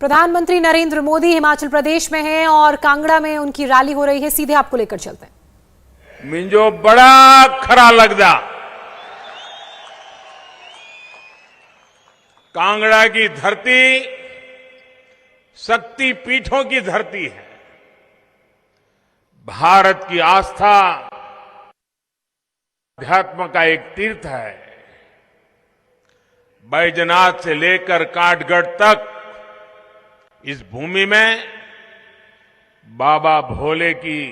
प्रधानमंत्री नरेंद्र मोदी हिमाचल प्रदेश में हैं और कांगड़ा में उनकी रैली हो रही है। सीधे आपको लेकर चलते हैं। मुझे बड़ा खरा लगदा कांगड़ा की धरती शक्ति पीठों की धरती है। भारत की आस्था अध्यात्म का एक तीर्थ है। बैजनाथ से लेकर काठगढ़ तक इस भूमि में बाबा भोले की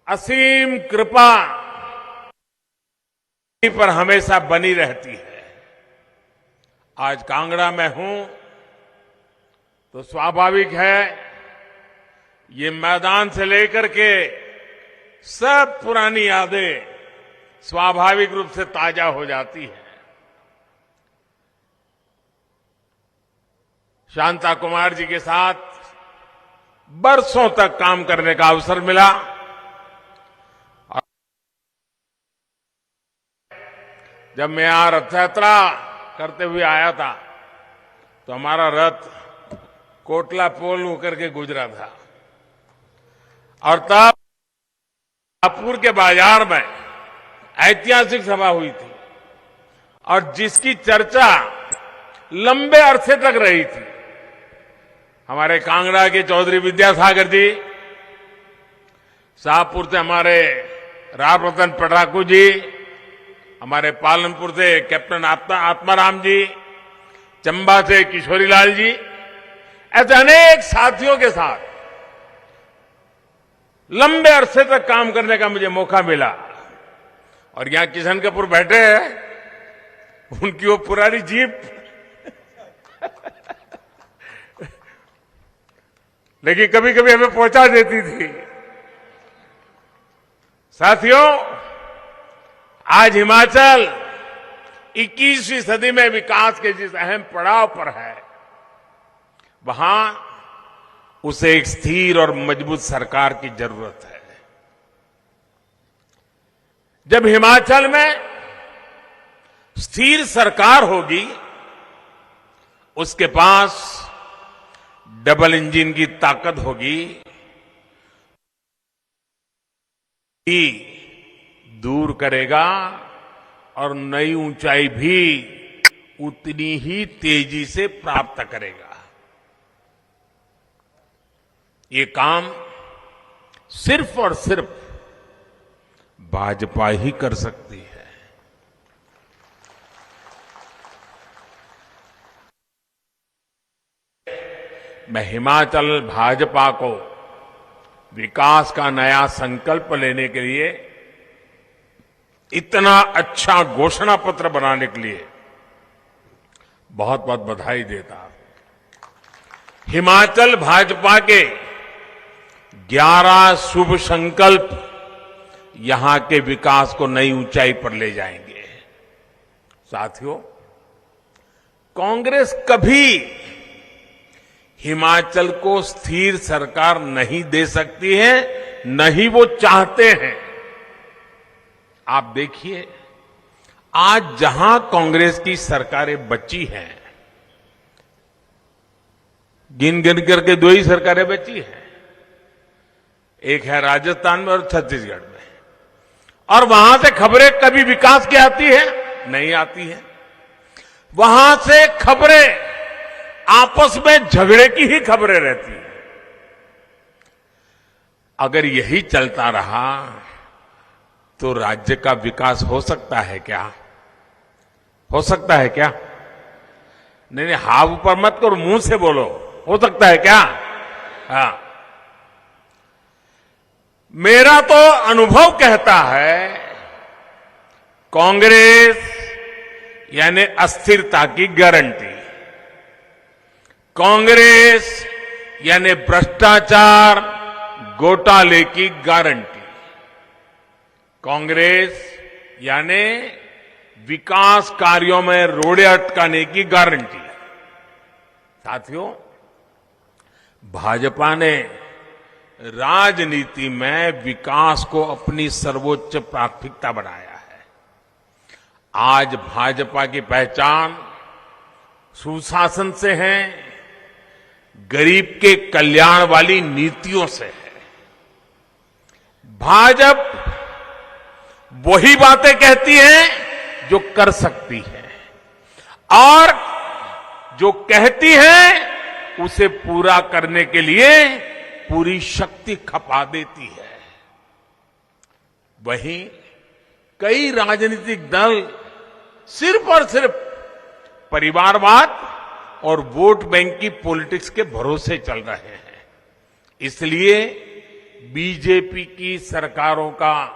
असीम कृपा पर हमेशा बनी रहती है। आज कांगड़ा में हूं तो स्वाभाविक है ये मैदान से लेकर के सब पुरानी यादें स्वाभाविक रूप से ताजा हो जाती है। शांता कुमार जी के साथ बरसों तक काम करने का अवसर मिला। जब मैं यहां रथ यात्रा करते हुए आया था तो हमारा रथ कोटला पोल होकर के गुजरा था और तब शाहपुर के बाजार में ऐतिहासिक सभा हुई थी और जिसकी चर्चा लंबे अरसे तक रही थी। हमारे कांगड़ा के चौधरी विद्यासागर जी, शाहपुर से हमारे राम रतन पटाकू जी, हमारे पालनपुर से कैप्टन आत्माराम जी, चंबा से किशोरीलाल जी, ऐसे अनेक साथियों के साथ लंबे अरसे तक काम करने का मुझे मौका मिला। और यहां किशन कपूर बैठे हैं, उनकी वो पुरानी जीप लेकिन कभी कभी हमें पहुंचा देती थी। साथियों, आज हिमाचल 21वीं सदी में विकास के जिस अहम पड़ाव पर है, वहां उसे एक स्थिर और मजबूत सरकार की जरूरत है। जब हिमाचल में स्थिर सरकार होगी, उसके पास डबल इंजन की ताकत होगी, दूर करेगा और नई ऊंचाई भी उतनी ही तेजी से प्राप्त करेगा। ये काम सिर्फ और सिर्फ भाजपा ही कर सकती है। मैं हिमाचल भाजपा को विकास का नया संकल्प लेने के लिए, इतना अच्छा घोषणा पत्र बनाने के लिए बहुत बहुत बधाई देता हूं। हिमाचल भाजपा के 11 शुभ संकल्प यहां के विकास को नई ऊंचाई पर ले जाएंगे। साथियों, कांग्रेस कभी हिमाचल को स्थिर सरकार नहीं दे सकती है, नहीं वो चाहते हैं। आप देखिए, आज जहां कांग्रेस की सरकारें बची हैं, गिन गिन करके 2 ही सरकारें बची हैं। एक है राजस्थान में और छत्तीसगढ़ में, और वहां से खबरें कभी विकास की आती है? नहीं आती है। वहां से खबरें आपस में झगड़े की ही खबरें रहती हैं। अगर यही चलता रहा तो राज्य का विकास हो सकता है क्या? हो सकता है क्या? नहीं, हाथ ऊपर मत करो, मुंह से बोलो, हो सकता है क्या? हाँ, मेरा तो अनुभव कहता है, कांग्रेस यानी अस्थिरता की गारंटी, कांग्रेस यानी भ्रष्टाचार घोटाले की गारंटी, कांग्रेस यानी विकास कार्यों में रोड़े अटकाने की गारंटी। साथियों, भाजपा ने राजनीति में विकास को अपनी सर्वोच्च प्राथमिकता बनाया है। आज भाजपा की पहचान सुशासन से है, गरीब के कल्याण वाली नीतियों से है। भाजपा वही बातें कहती है जो कर सकती है और जो कहती है उसे पूरा करने के लिए पूरी शक्ति खपा देती है। वहीं कई राजनीतिक दल सिर्फ और सिर्फ परिवारवाद और वोट बैंक की पॉलिटिक्स के भरोसे चल रहे हैं। इसलिए बीजेपी की सरकारों का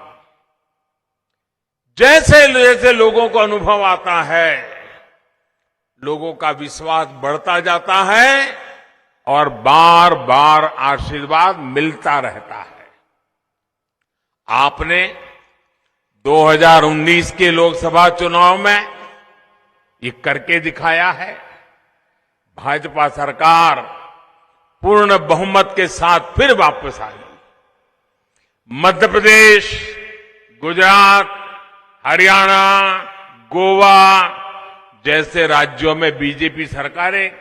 जैसे जैसे लोगों को अनुभव आता है, लोगों का विश्वास बढ़ता जाता है और बार बार आशीर्वाद मिलता रहता है। आपने 2019 के लोकसभा चुनाव में ये करके दिखाया है। भाजपा सरकार पूर्ण बहुमत के साथ फिर वापस आई। मध्य प्रदेश, गुजरात, हरियाणा, गोवा जैसे राज्यों में बीजेपी सरकारें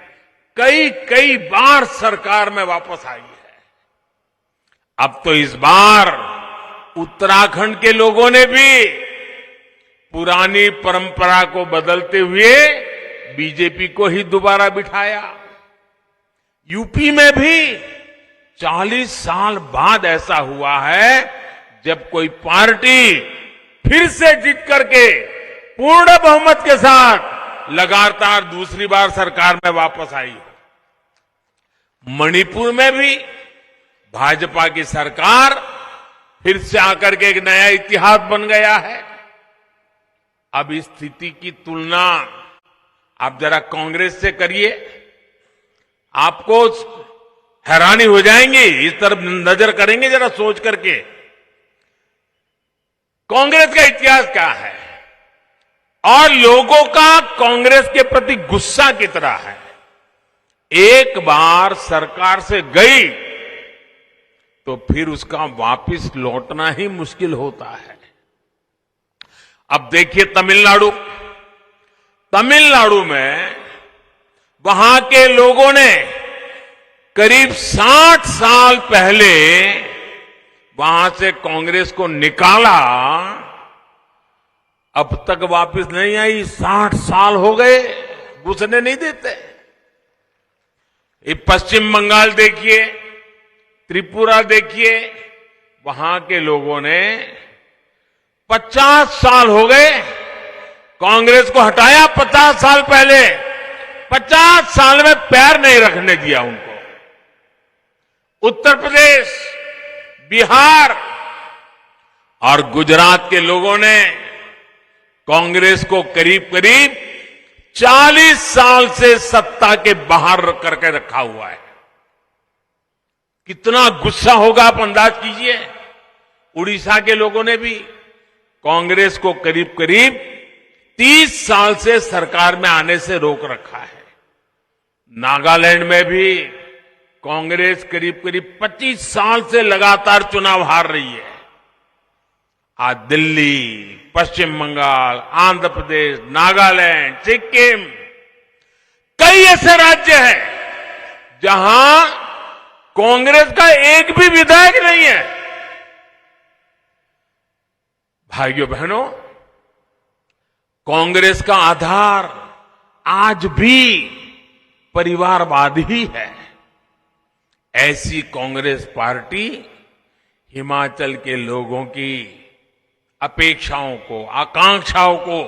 कई बार सरकार में वापस आई है। अब तो इस बार उत्तराखंड के लोगों ने भी पुरानी परंपरा को बदलते हुए बीजेपी को ही दोबारा बिठाया। यूपी में भी 40 साल बाद ऐसा हुआ है जब कोई पार्टी फिर से जीत करके पूर्ण बहुमत के साथ लगातार दूसरी बार सरकार में वापस आई। मणिपुर में भी भाजपा की सरकार फिर से आकर के एक नया इतिहास बन गया है। अब इस स्थिति की तुलना आप जरा कांग्रेस से करिए, आपको हैरानी हो जाएंगी। इस तरफ नजर करेंगे जरा सोच करके, कांग्रेस का इतिहास क्या है और लोगों का कांग्रेस के प्रति गुस्सा कितना है। एक बार सरकार से गई तो फिर उसका वापस लौटना ही मुश्किल होता है। अब देखिए तमिलनाडु में वहां के लोगों ने करीब 60 साल पहले वहां से कांग्रेस को निकाला, अब तक वापस नहीं आई। 60 साल हो गए, घुसने नहीं देते। ये पश्चिम बंगाल देखिए, त्रिपुरा देखिए, वहां के लोगों ने 50 साल हो गए कांग्रेस को हटाया। 50 साल पहले 50 साल में पैर नहीं रखने दिया उनको। उत्तर प्रदेश, बिहार और गुजरात के लोगों ने कांग्रेस को करीब 40 साल से सत्ता के बाहर करके रखा हुआ है। कितना गुस्सा होगा आप अंदाज कीजिए। उड़ीसा के लोगों ने भी कांग्रेस को करीब 30 साल से सरकार में आने से रोक रखा है। नागालैंड में भी कांग्रेस करीब 25 साल से लगातार चुनाव हार रही है। आज दिल्ली, पश्चिम बंगाल, आंध्र प्रदेश, नागालैंड, सिक्किम, कई ऐसे राज्य हैं जहां कांग्रेस का एक भी विधायक नहीं है। भाइयों बहनों, कांग्रेस का आधार आज भी परिवारवाद ही है। ऐसी कांग्रेस पार्टी हिमाचल के लोगों की अपेक्षाओं को, आकांक्षाओं को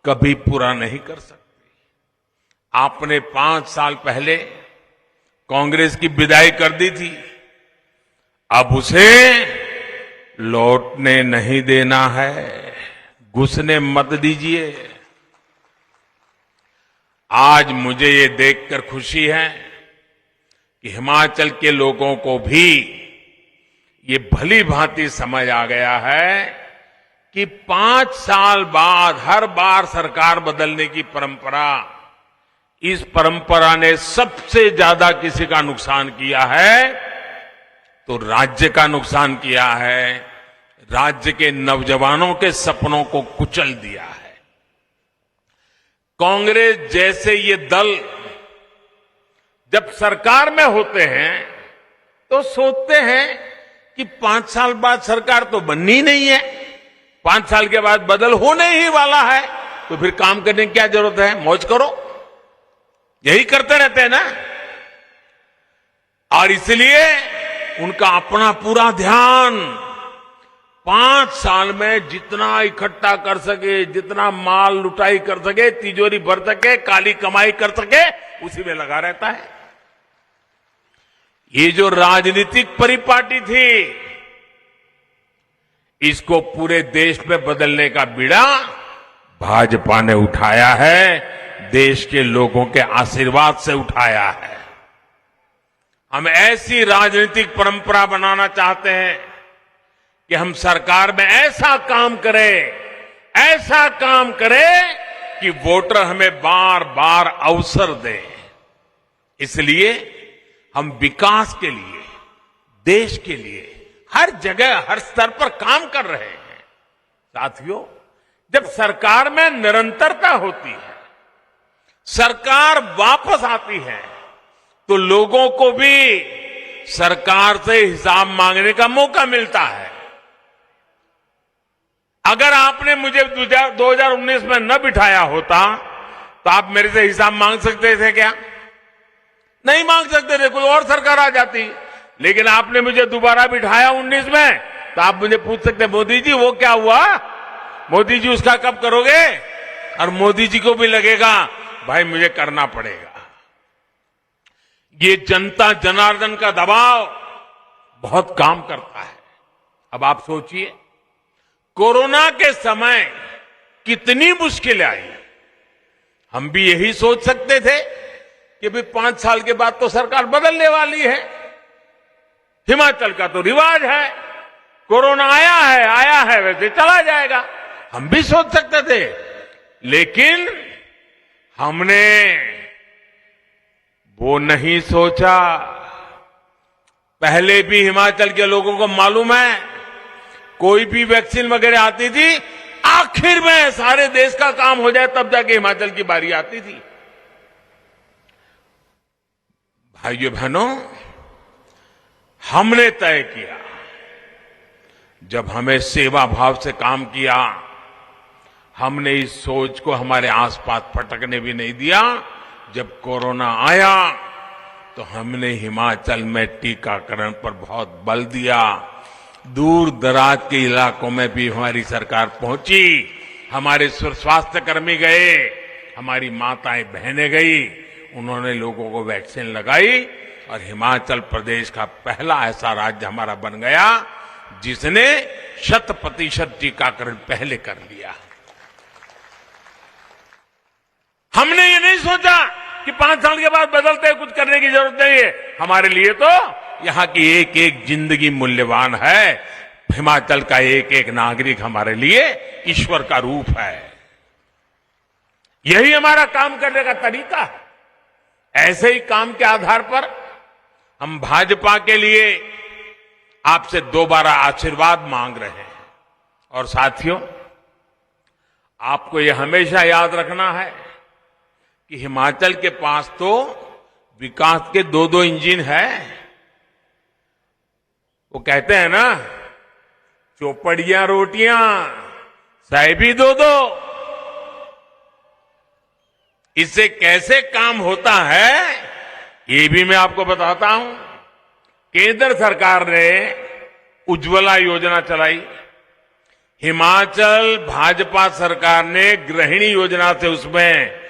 कभी पूरा नहीं कर सकती। आपने 5 साल पहले कांग्रेस की विदाई कर दी थी, अब उसे लौटने नहीं देना है, घुसने मत दीजिए। आज मुझे ये देखकर खुशी है कि हिमाचल के लोगों को भी ये भली भांति समझ आ गया है कि 5 साल बाद हर बार सरकार बदलने की परंपरा, इस परंपरा ने सबसे ज्यादा किसी का नुकसान किया है तो राज्य का नुकसान किया है। राज्य के नौजवानों के सपनों को कुचल दिया है। कांग्रेस जैसे ये दल जब सरकार में होते हैं तो सोचते हैं कि 5 साल बाद सरकार तो बननी नहीं है, 5 साल के बाद बदल होने ही वाला है, तो फिर काम करने की क्या जरूरत है, मौज करो। यही करते रहते हैं ना। और इसलिए उनका अपना पूरा ध्यान 5 साल में जितना इकट्ठा कर सके, जितना माल लुटाई कर सके, तिजोरी भर सके, काली कमाई कर सके, उसी में लगा रहता है। ये जो राजनीतिक परिपाटी थी, इसको पूरे देश में बदलने का बीड़ा भाजपा ने उठाया है, देश के लोगों के आशीर्वाद से उठाया है। हम ऐसी राजनीतिक परंपरा बनाना चाहते हैं कि हम सरकार में ऐसा काम करें कि वोटर हमें बार बार अवसर दें। इसलिए हम विकास के लिए, देश के लिए हर जगह, हर स्तर पर काम कर रहे हैं। साथियों, जब सरकार में निरंतरता होती है, सरकार वापस आती है, तो लोगों को भी सरकार से हिसाब मांगने का मौका मिलता है। अगर आपने मुझे 2019 में न बिठाया होता तो आप मेरे से हिसाब मांग सकते थे क्या? नहीं मांग सकते थे, कोई और सरकार आ जाती। लेकिन आपने मुझे दोबारा बिठाया 19 में, तो आप मुझे पूछ सकते, मोदी जी वो क्या हुआ, मोदी जी उसका कब करोगे? और मोदी जी को भी लगेगा भाई मुझे करना पड़ेगा। ये जनता जनार्दन का दबाव बहुत काम करता है। अब आप सोचिए, कोरोना के समय कितनी मुश्किलें आई। हम भी यही सोच सकते थे कि भाई 5 साल के बाद तो सरकार बदलने वाली है, हिमाचल का तो रिवाज है, कोरोना आया है वैसे चला जाएगा, हम भी सोच सकते थे। लेकिन हमने वो नहीं सोचा। पहले भी हिमाचल के लोगों को मालूम है, कोई भी वैक्सीन वगैरह आती थी, आखिर में सारे देश का काम हो जाए तब जाके हिमाचल की बारी आती थी। भाइयों बहनों, हमने तय किया, जब हमें सेवा भाव से काम किया, हमने इस सोच को हमारे आसपास फटकने भी नहीं दिया। जब कोरोना आया तो हमने हिमाचल में टीकाकरण पर बहुत बल दिया। दूर दराज के इलाकों में भी हमारी सरकार पहुंची, हमारे स्वास्थ्य कर्मी गए, हमारी माताएं बहनें गई, उन्होंने लोगों को वैक्सीन लगाई और हिमाचल प्रदेश का पहला ऐसा राज्य हमारा बन गया जिसने 100% टीकाकरण पहले कर लिया। हमने ये नहीं सोचा कि 5 साल के बाद बदलते कुछ करने की जरूरत नहीं है। हमारे लिए तो यहां की एक एक जिंदगी मूल्यवान है। हिमाचल का एक एक नागरिक हमारे लिए ईश्वर का रूप है। यही हमारा काम करने का तरीका है। ऐसे ही काम के आधार पर हम भाजपा के लिए आपसे दोबारा आशीर्वाद मांग रहे हैं। और साथियों, आपको यह हमेशा याद रखना है कि हिमाचल के पास तो विकास के 2-2 इंजन है। वो कहते हैं ना, चौपड़ियां रोटियां साहेबी 2-2। इससे कैसे काम होता है ये भी मैं आपको बताता हूं। केंद्र सरकार ने उज्ज्वला योजना चलाई, हिमाचल भाजपा सरकार ने गृहिणी योजना से उसमें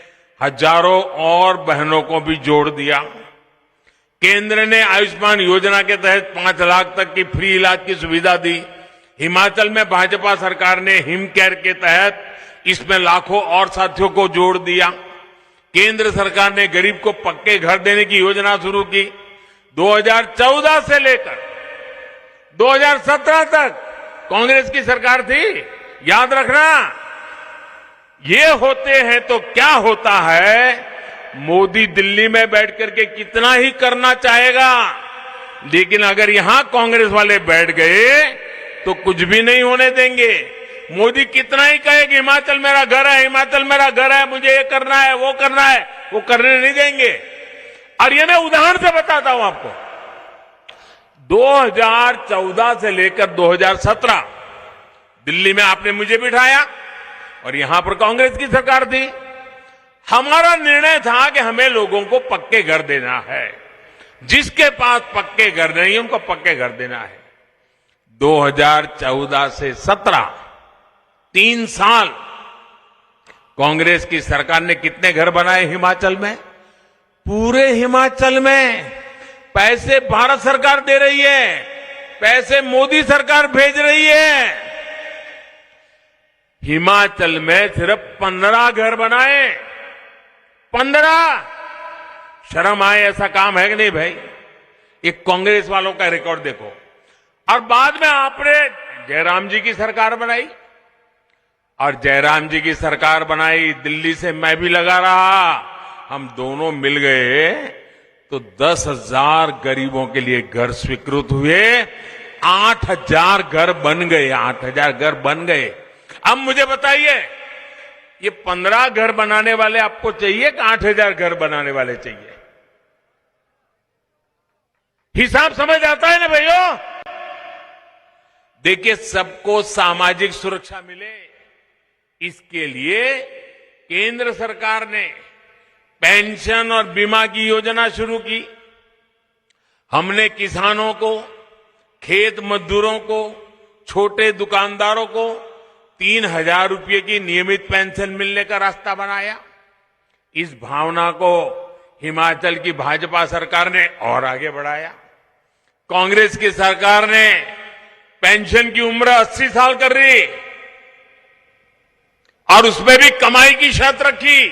हजारों और बहनों को भी जोड़ दिया। केंद्र ने आयुष्मान योजना के तहत 5 लाख तक की फ्री इलाज की सुविधा दी। हिमाचल में भाजपा सरकार ने हिम केयर के तहत इसमें लाखों और साथियों को जोड़ दिया। केंद्र सरकार ने गरीब को पक्के घर देने की योजना शुरू की। 2014 से लेकर 2017 तक कांग्रेस की सरकार थी। याद रखना, ये होते हैं तो क्या होता है, मोदी दिल्ली में बैठ करके कितना ही करना चाहेगा, लेकिन अगर यहां कांग्रेस वाले बैठ गए तो कुछ भी नहीं होने देंगे। मोदी कितना ही कहे कि हिमाचल मेरा घर है, हिमाचल मेरा घर है, मुझे ये करना है, वो करने नहीं देंगे। और ये मैं उदाहरण से बताता हूं आपको। 2014 से लेकर 2017 दिल्ली में आपने मुझे बिठाया और यहां पर कांग्रेस की सरकार थी। हमारा निर्णय था कि हमें लोगों को पक्के घर देना है। जिसके पास पक्के घर नहीं है उनको पक्के घर देना है। 2014 से 17 3 साल कांग्रेस की सरकार ने कितने घर बनाए हिमाचल में? पूरे हिमाचल में पैसे भारत सरकार दे रही है, पैसे मोदी सरकार भेज रही है। हिमाचल में सिर्फ 15 घर बनाए। 15। शर्म आए ऐसा काम है कि नहीं भाई? ये कांग्रेस वालों का रिकॉर्ड देखो। और बाद में आपने जयराम जी की सरकार बनाई और जयराम जी की सरकार बनाई, दिल्ली से मैं भी लगा रहा, हम दोनों मिल गए तो 10,000 गरीबों के लिए घर स्वीकृत हुए। 8,000 घर बन गए, 8,000 घर बन गए। अब मुझे बताइए, ये 15 घर बनाने वाले आपको चाहिए कि 8,000 घर बनाने वाले चाहिए? हिसाब समझ आता है ना भाइयों? देखिए, सबको सामाजिक सुरक्षा मिले इसके लिए केंद्र सरकार ने पेंशन और बीमा की योजना शुरू की। हमने किसानों को, खेत मजदूरों को, छोटे दुकानदारों को 3,000 रुपये की नियमित पेंशन मिलने का रास्ता बनाया। इस भावना को हिमाचल की भाजपा सरकार ने और आगे बढ़ाया। कांग्रेस की सरकार ने पेंशन की उम्र 80 साल कर दी और उसमें भी कमाई की शर्त रखी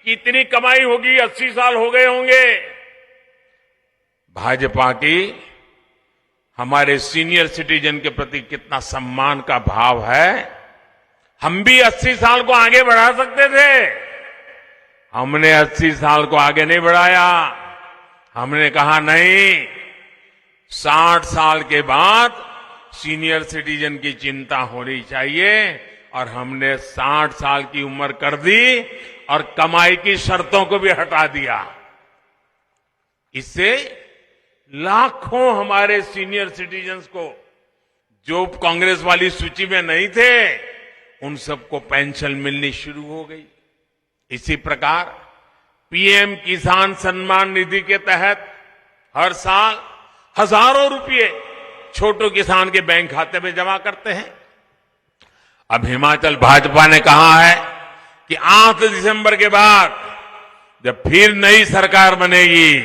कि इतनी कमाई होगी, 80 साल हो गए होंगे। भाजपा की हमारे सीनियर सिटीजन के प्रति कितना सम्मान का भाव है। हम भी 80 साल को आगे बढ़ा सकते थे, हमने 80 साल को आगे नहीं बढ़ाया। हमने कहा नहीं, 60 साल के बाद सीनियर सिटीजन की चिंता होनी चाहिए और हमने 60 साल की उम्र कर दी और कमाई की शर्तों को भी हटा दिया। इससे लाखों हमारे सीनियर सिटीजन्स को जो कांग्रेस वाली सूची में नहीं थे, उन सबको पेंशन मिलनी शुरू हो गई। इसी प्रकार पीएम किसान सम्मान निधि के तहत हर साल हजारों रुपए छोटे किसान के बैंक खाते में जमा करते हैं। अब हिमाचल भाजपा ने कहा है कि 8 दिसंबर के बाद जब फिर नई सरकार बनेगी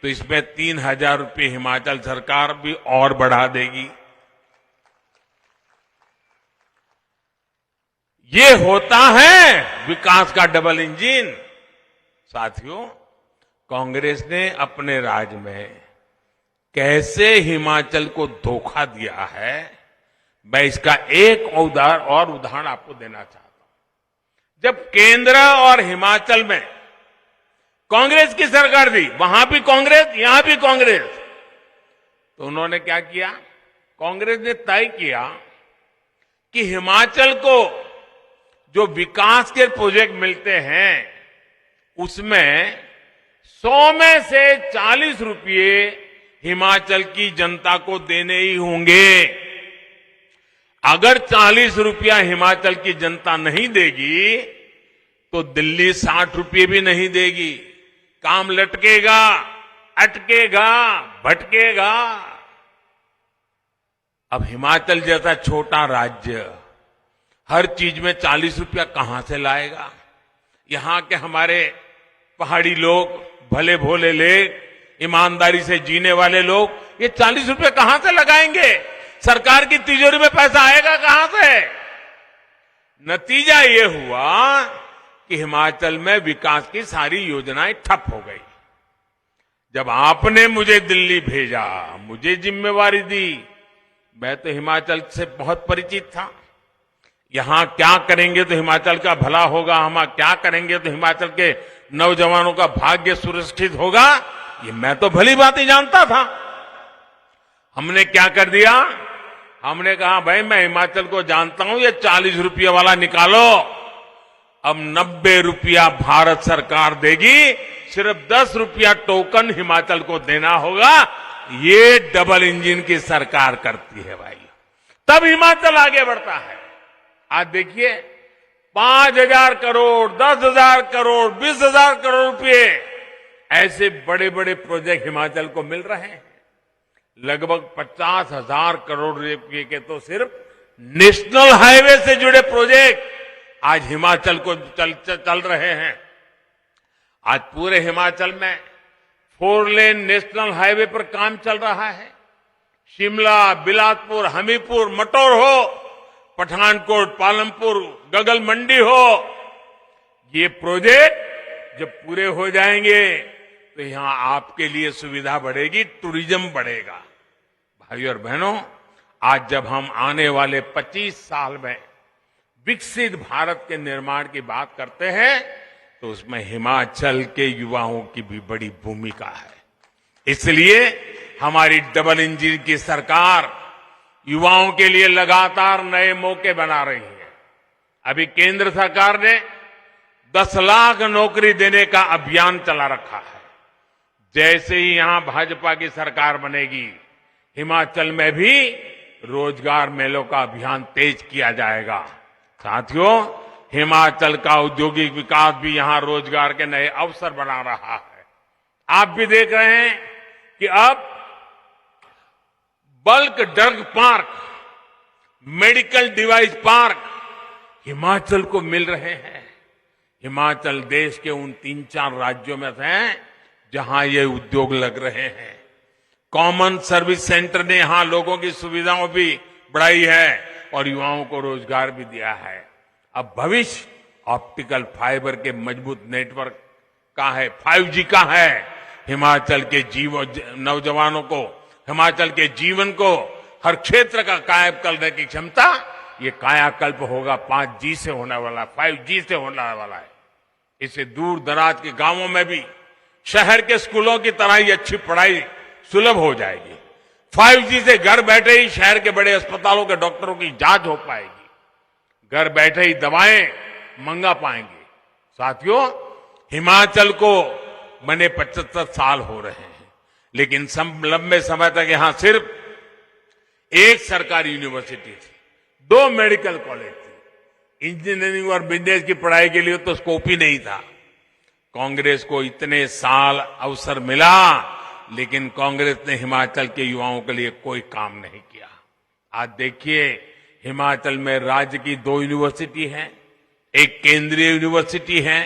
तो इसमें 3,000 रुपये हिमाचल सरकार भी और बढ़ा देगी। ये होता है विकास का डबल इंजन। साथियों, कांग्रेस ने अपने राज में कैसे हिमाचल को धोखा दिया है, मैं इसका एक और उदाहरण आपको देना चाहता हूं। जब केंद्र और हिमाचल में कांग्रेस की सरकार थी, वहां भी कांग्रेस, यहां भी कांग्रेस, तो उन्होंने क्या किया? कांग्रेस ने तय किया कि हिमाचल को जो विकास के प्रोजेक्ट मिलते हैं उसमें 100 में से 40 रुपये हिमाचल की जनता को देने ही होंगे। अगर 40 रुपया हिमाचल की जनता नहीं देगी तो दिल्ली 60 रुपये भी नहीं देगी। काम लटकेगा, अटकेगा, भटकेगा। अब हिमाचल जैसा छोटा राज्य हर चीज में 40 रुपया कहां से लाएगा? यहां के हमारे पहाड़ी लोग, भले भोले लोग, ईमानदारी से जीने वाले लोग, ये 40 रुपये कहां से लगाएंगे? सरकार की तिजोरी में पैसा आएगा कहां से? नतीजा ये हुआ कि हिमाचल में विकास की सारी योजनाएं ठप हो गई। जब आपने मुझे दिल्ली भेजा, मुझे जिम्मेवारी दी, मैं तो हिमाचल से बहुत परिचित था। यहां क्या करेंगे तो हिमाचल का भला होगा, हम क्या करेंगे तो हिमाचल के नौजवानों का भाग्य सुरक्षित होगा, ये मैं तो भली बात ही जानता था। हमने क्या कर दिया? हमने कहा भाई मैं हिमाचल को जानता हूं, ये 40 रुपये वाला निकालो। अब 90 रुपया भारत सरकार देगी, सिर्फ 10 रुपया टोकन हिमाचल को देना होगा। ये डबल इंजन की सरकार करती है भाई, तब हिमाचल आगे बढ़ता है। आज देखिए 5,000 करोड़, 10,000 करोड़, 20,000 करोड़ रुपए ऐसे बड़े बड़े प्रोजेक्ट हिमाचल को मिल रहे हैं। लगभग 50,000 करोड़ रुपए के तो सिर्फ नेशनल हाईवे से जुड़े प्रोजेक्ट आज हिमाचल को चल रहे हैं। आज पूरे हिमाचल में 4 लेन नेशनल हाईवे पर काम चल रहा है। शिमला, बिलासपुर, हमीरपुर, मटौर हो, पठानकोट, पालमपुर, गगल मंडी हो, ये प्रोजेक्ट जब पूरे हो जाएंगे तो यहां आपके लिए सुविधा बढ़ेगी, टूरिज्म बढ़ेगा। भाइयों और बहनों, आज जब हम आने वाले 25 साल में विकसित भारत के निर्माण की बात करते हैं तो उसमें हिमाचल के युवाओं की भी बड़ी भूमिका है। इसलिए हमारी डबल इंजन की सरकार युवाओं के लिए लगातार नए मौके बना रही है। अभी केंद्र सरकार ने 10 लाख नौकरी देने का अभियान चला रखा है। जैसे ही यहां भाजपा की सरकार बनेगी, हिमाचल में भी रोजगार मेलों का अभियान तेज किया जाएगा। साथियों, हिमाचल का औद्योगिक विकास भी यहां रोजगार के नए अवसर बना रहा है। आप भी देख रहे हैं कि अब bulk drug park, medical device park Himachal को मिल रहे हैं। हिमाचल देश के उन 3-4 राज्यों में से हैं जहां ये उद्योग लग रहे हैं। कॉमन सर्विस सेंटर ने यहां लोगों की सुविधाओं भी बढ़ाई है और युवाओं को रोजगार भी दिया है। अब भविष्य ऑप्टिकल फाइबर के मजबूत नेटवर्क का है, 5G का है। हिमाचल के नौजवानों को, हिमाचल के जीवन को हर क्षेत्र का कायम करने की क्षमता, ये कायाकल्प होगा 5G से होने वाला, 5G से होने वाला है। इससे दूर दराज के गांवों में भी शहर के स्कूलों की तरह ही अच्छी पढ़ाई सुलभ हो जाएगी। 5G से घर बैठे ही शहर के बड़े अस्पतालों के डॉक्टरों की जांच हो पाएगी, घर बैठे ही दवाएं मंगा पाएंगे। साथियों, हिमाचल को बने 75 साल हो रहे हैं, लेकिन लंबे समय तक यहां सिर्फ एक सरकारी यूनिवर्सिटी थी, 2 मेडिकल कॉलेज थे। इंजीनियरिंग और बिजनेस की पढ़ाई के लिए तो स्कोप ही नहीं था। कांग्रेस को इतने साल अवसर मिला, लेकिन कांग्रेस ने हिमाचल के युवाओं के लिए कोई काम नहीं किया। आज देखिए, हिमाचल में राज्य की 2 यूनिवर्सिटी हैं, एक केंद्रीय यूनिवर्सिटी है,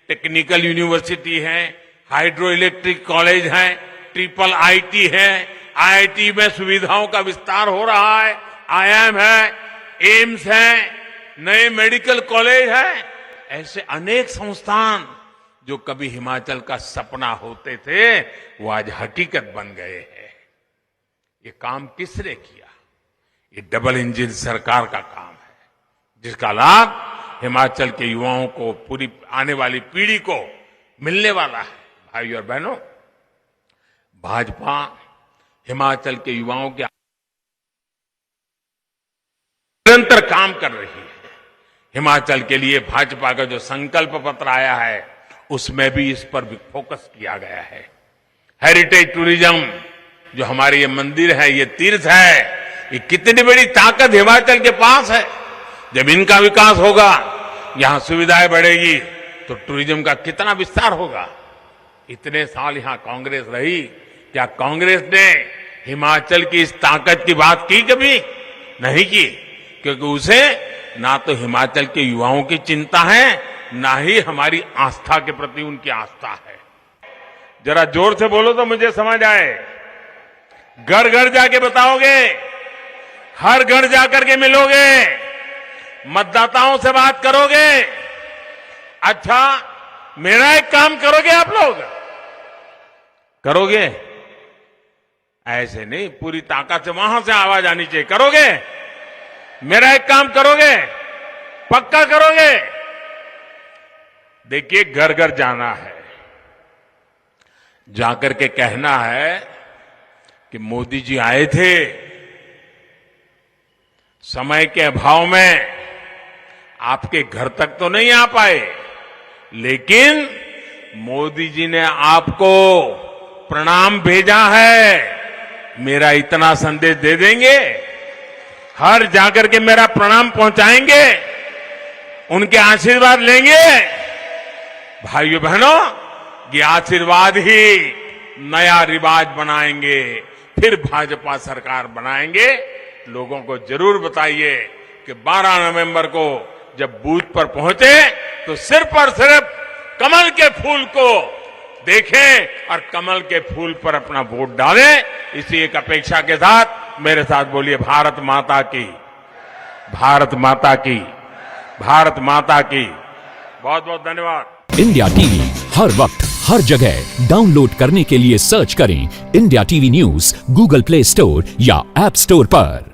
टेक्निकल यूनिवर्सिटी है, हाइड्रो इलेक्ट्रिक कॉलेज है, ट्रिपल आईटी है, आईआईटी में सुविधाओं का विस्तार हो रहा है, आईआईएम है, एम्स है, नए मेडिकल कॉलेज है। ऐसे अनेक संस्थान जो कभी हिमाचल का सपना होते थे, वो आज हकीकत बन गए हैं। ये काम किसने किया? ये डबल इंजन सरकार का काम है, जिसका लाभ हिमाचल के युवाओं को, पूरी आने वाली पीढ़ी को मिलने वाला है। भाइयों और बहनों, भाजपा हिमाचल के युवाओं के निरंतर काम कर रही है। हिमाचल के लिए भाजपा का जो संकल्प पत्र आया है, उसमें भी इस पर भी फोकस किया गया है। हेरिटेज टूरिज्म, जो हमारे ये मंदिर है, ये तीर्थ है, ये कितनी बड़ी ताकत हिमाचल के पास है। जब इनका विकास होगा, यहां सुविधाएं बढ़ेगी, तो टूरिज्म का कितना विस्तार होगा। इतने साल यहां कांग्रेस रही, क्या कांग्रेस ने हिमाचल की इस ताकत की बात की? कभी नहीं की, क्योंकि उसे ना तो हिमाचल के युवाओं की चिंता है, ना ही हमारी आस्था के प्रति उनकी आस्था है। जरा जोर से बोलो तो मुझे समझ आए। घर घर जाके बताओगे, हर घर जाकर के मिलोगे, मतदाताओं से बात करोगे। अच्छा, मेरा एक काम करोगे आप लोग? करोगे? ऐसे नहीं, पूरी ताकत से वहां से आवाज आनी चाहिए। करोगे? मेरा एक काम करोगे? पक्का करोगे? देखिए, घर घर जाना है, जाकर के कहना है कि मोदी जी आए थे, समय के अभाव में आपके घर तक तो नहीं आ पाए, लेकिन मोदी जी ने आपको प्रणाम भेजा है। मेरा इतना संदेश दे देंगे, हर जाकर के मेरा प्रणाम पहुंचाएंगे, उनके आशीर्वाद लेंगे। भाइयों बहनों, ये आशीर्वाद ही नया रिवाज बनाएंगे, फिर भाजपा सरकार बनाएंगे। लोगों को जरूर बताइए कि 12 नवंबर को जब बूथ पर पहुंचे तो सिर्फ और सिर्फ कमल के फूल को देखें और कमल के फूल पर अपना वोट डालें। इसी एक अपेक्षा के साथ मेरे साथ बोलिए, भारत माता की, भारत माता की, भारत माता की। बहुत बहुत धन्यवाद। इंडिया टीवी हर वक्त हर जगह डाउनलोड करने के लिए सर्च करें India TV news Google play store या ऐप स्टोर पर।